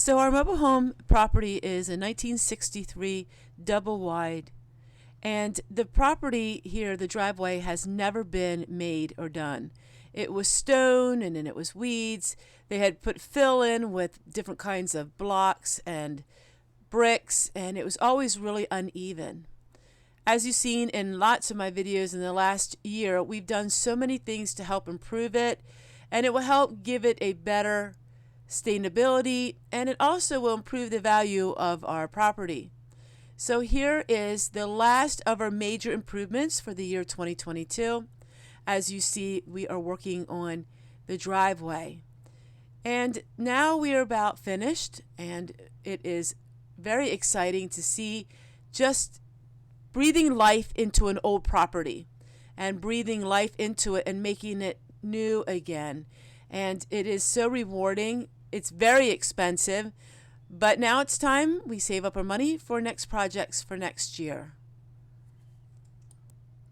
So our mobile home property is a 1963 double wide, and the property here, the driveway, has never been made or done. It was stone and then it was weeds. They had put fill in with different kinds of blocks and bricks, and it was always really uneven. As you've seen in lots of my videos in the last year, we've done so many things to help improve it, and it will help give it a better sustainability, and it also will improve the value of our property. So here is the last of our major improvements for the year 2022. As you see, we are working on the driveway. And now we are about finished, and it is very exciting to see just breathing life into an old property and breathing life into it and making it new again. And it is so rewarding. It's very expensive, but now it's time we save up our money for next projects for next year.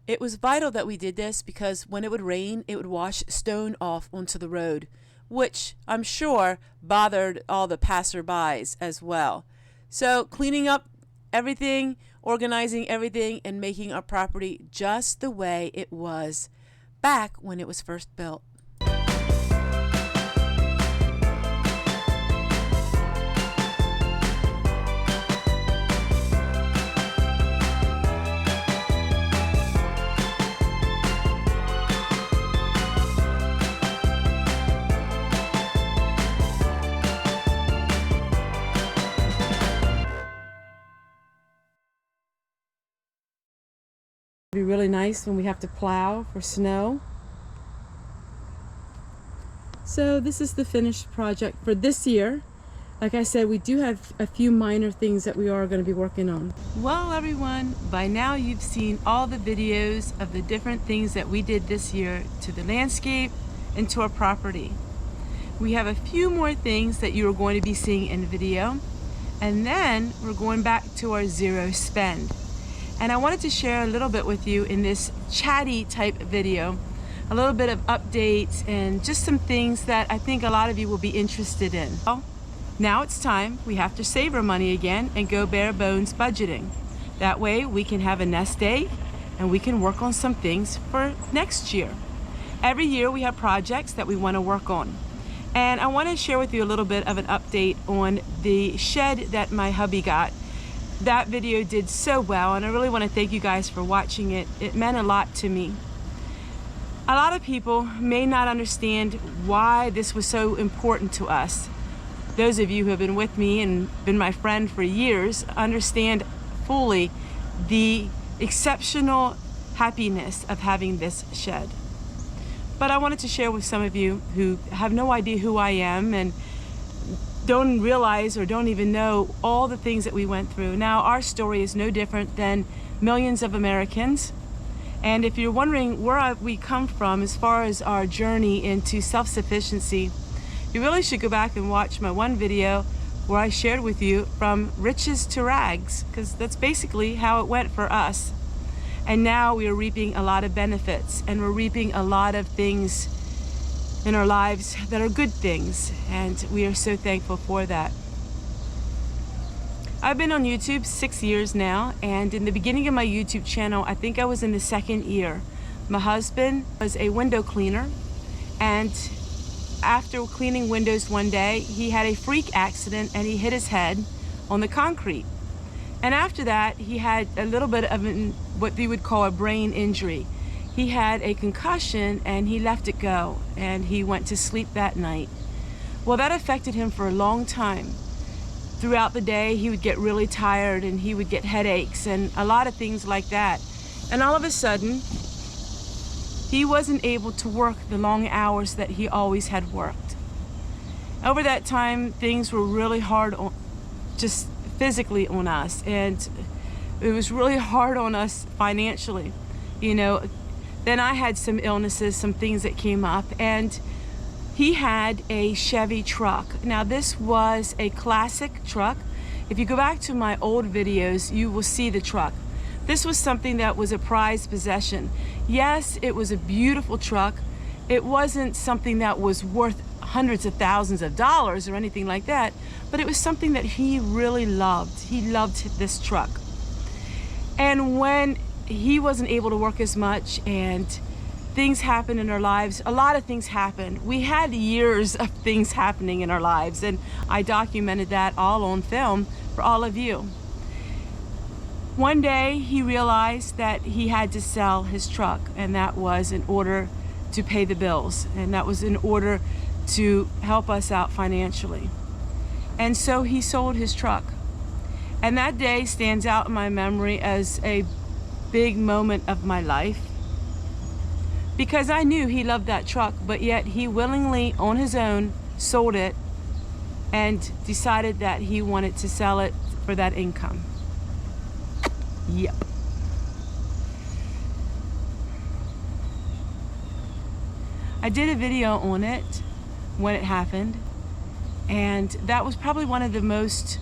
It was vital that we did this because when it would rain, it would wash stone off onto the road, which I'm sure bothered all the passerbys as well. So cleaning up everything, organizing everything, and making our property just the way it was back when it was first built. Be really nice when we have to plow for snow. So this is the finished project for this year. Like I said, we do have a few minor things that we are going to be working on. Well, everyone, by now you've seen all the videos of the different things that we did this year to the landscape and to our property. We have a few more things that you are going to be seeing in the video, and then we're going back to our zero spend. And I wanted to share a little bit with you in this chatty type video, a little bit of updates and just some things that I think a lot of you will be interested in. Well, now it's time we have to save our money again and go bare bones budgeting. That way we can have a nest egg and we can work on some things for next year. Every year we have projects that we want to work on. And I want to share with you a little bit of an update on the shed that my hubby got. That video did so well, and I really want to thank you guys for watching it. It meant a lot to me. A lot of people may not understand why this was so important to us. Those of you who have been with me and been my friend for years understand fully the exceptional happiness of having this shed. But I wanted to share with some of you who have no idea who I am and don't realize or don't even know all the things that we went through. Now, our story is no different than millions of Americans. And if you're wondering where we come from as far as our journey into self-sufficiency, you really should go back and watch my one video where I shared with you from riches to rags, because that's basically how it went for us. And now we are reaping a lot of benefits, and we're reaping a lot of things in our lives that are good things, and we are so thankful for that. I've been on YouTube 6 years now, and in the beginning of my YouTube channel, I think I was in the second year. My husband was a window cleaner, and after cleaning windows one day, he had a freak accident and he hit his head on the concrete. And after that, he had a little bit of what we would call a brain injury. He had a concussion and he left it go, and he went to sleep that night. Well, that affected him for a long time. Throughout the day, he would get really tired and he would get headaches and a lot of things like that. And all of a sudden, he wasn't able to work the long hours that he always had worked. Over that time, things were really hard on, just physically on us, and it was really hard on us financially. You know, then I had some illnesses, some things that came up, and he had a Chevy truck. Now, this was a classic truck. If you go back to my old videos, you will see the truck. This was something that was a prized possession. Yes, it was a beautiful truck. It wasn't something that was worth hundreds of thousands of dollars or anything like that, but it was something that he really loved. He loved this truck. And when he wasn't able to work as much and things happened in our lives, a lot of things happened. We had years of things happening in our lives, and I documented that all on film for all of you. One day he realized that he had to sell his truck, and that was in order to pay the bills, and that was in order to help us out financially. And so he sold his truck. And that day stands out in my memory as a big moment of my life, because I knew he loved that truck, but yet he willingly, on his own, sold it and decided that he wanted to sell it for that income. Yep. I did a video on it when it happened, and that was probably one of the most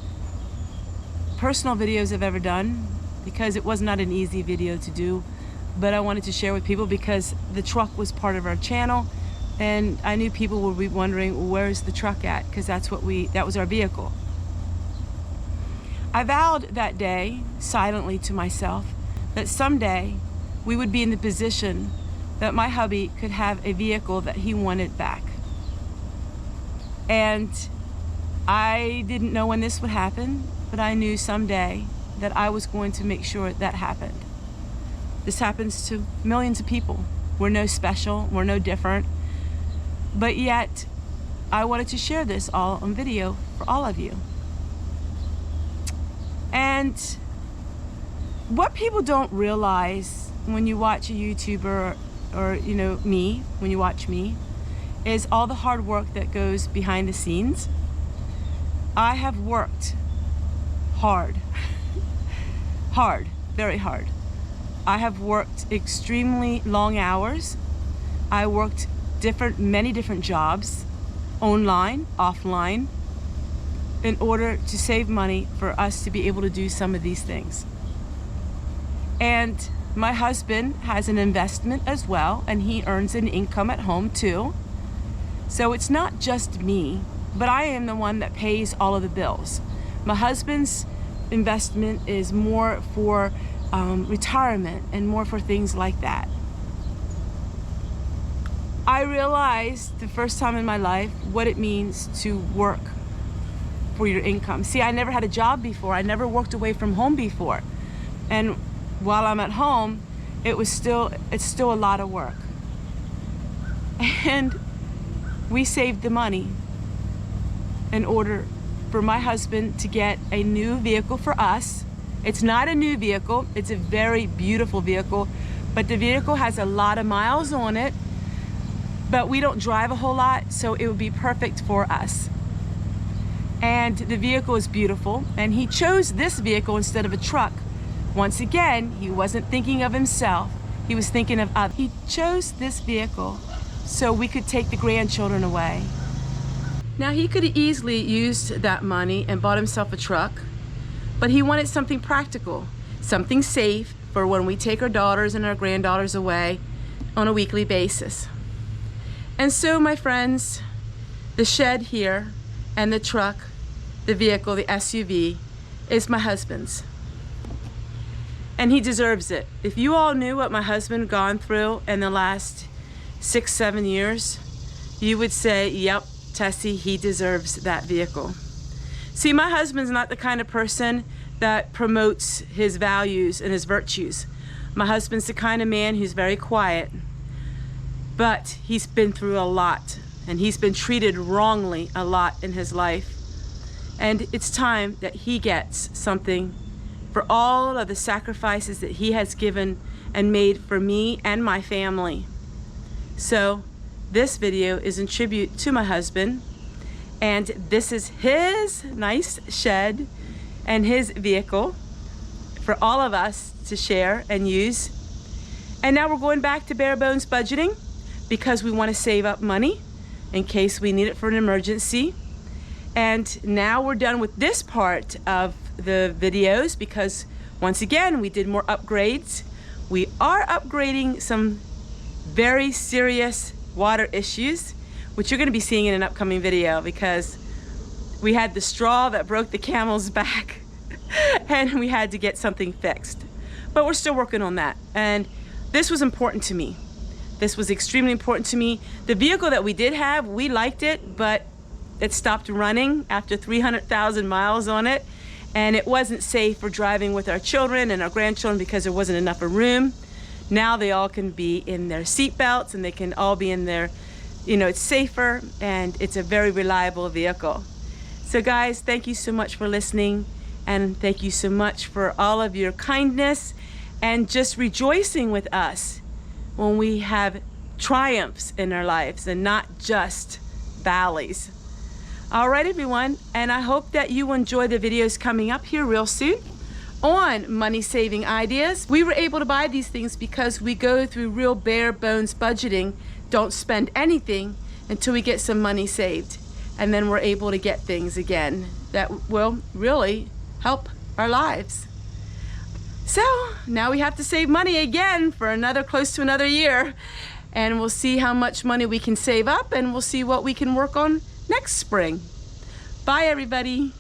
personal videos I've ever done, because it was not an easy video to do, but I wanted to share with people because the truck was part of our channel, and I knew people would be wondering, where's the truck at? Because that was our vehicle. I vowed that day, silently to myself, that someday we would be in the position that my hubby could have a vehicle that he wanted back. And I didn't know when this would happen, but I knew someday that I was going to make sure that happened. This happens to millions of people. We're no special, we're no different, but yet I wanted to share this all on video for all of you. And what people don't realize when you watch a YouTuber or you know, me, when you watch me, is all the hard work that goes behind the scenes. I have worked hard, very hard. I have worked extremely long hours. I worked many different jobs, online, offline, in order to save money for us to be able to do some of these things. And my husband has an investment as well, and he earns an income at home too. So it's not just me, but I am the one that pays all of the bills. My husband's investment is more for retirement and more for things like that. I realized the first time in my life what it means to work for your income. See, I never had a job before. I never worked away from home before. And while I'm at home, it's still a lot of work. And we saved the money in order for my husband to get a new vehicle for us. It's not a new vehicle, it's a very beautiful vehicle, but the vehicle has a lot of miles on it, but we don't drive a whole lot, so it would be perfect for us. And the vehicle is beautiful, and he chose this vehicle instead of a truck. Once again, he wasn't thinking of himself, he was thinking of others. He chose this vehicle so we could take the grandchildren away. Now, he could have easily used that money and bought himself a truck, but he wanted something practical, something safe for when we take our daughters and our granddaughters away on a weekly basis. And so, my friends, the shed here and the truck, the vehicle, the SUV, is my husband's. And he deserves it. If you all knew what my husband gone through in the last 6-7 years, you would say, yep, Tessie, he deserves that vehicle. See, my husband's not the kind of person that promotes his values and his virtues. My husband's the kind of man who's very quiet, but he's been through a lot, and he's been treated wrongly a lot in his life. And it's time that he gets something for all of the sacrifices that he has given and made for me and my family. So this video is in tribute to my husband, and this is his nice shed and his vehicle for all of us to share and use. And now we're going back to bare bones budgeting because we want to save up money in case we need it for an emergency. And now we're done with this part of the videos because once again we did more upgrades. We are upgrading some very serious water issues. which you're going to be seeing in an upcoming video, because we had the straw that broke the camel's back and we had to get something fixed. But we're still working on that. And this was important to me. This was extremely important to me. The vehicle that we did have, we liked it, but it stopped running after 300,000 miles on it. And it wasn't safe for driving with our children and our grandchildren because there wasn't enough room. Now they all can be in their seat belts and they can all be in their, you know, it's safer and it's a very reliable vehicle. So guys, thank you so much for listening, and thank you so much for all of your kindness and just rejoicing with us when we have triumphs in our lives and not just valleys. All right, everyone, and I hope that you enjoy the videos coming up here real soon on money saving ideas. We were able to buy these things because we go through real bare bones budgeting, don't spend anything until we get some money saved, and then we're able to get things again that will really help our lives. So now we have to save money again for close to another year, and we'll see how much money we can save up, and we'll see what we can work on next spring. Bye, everybody.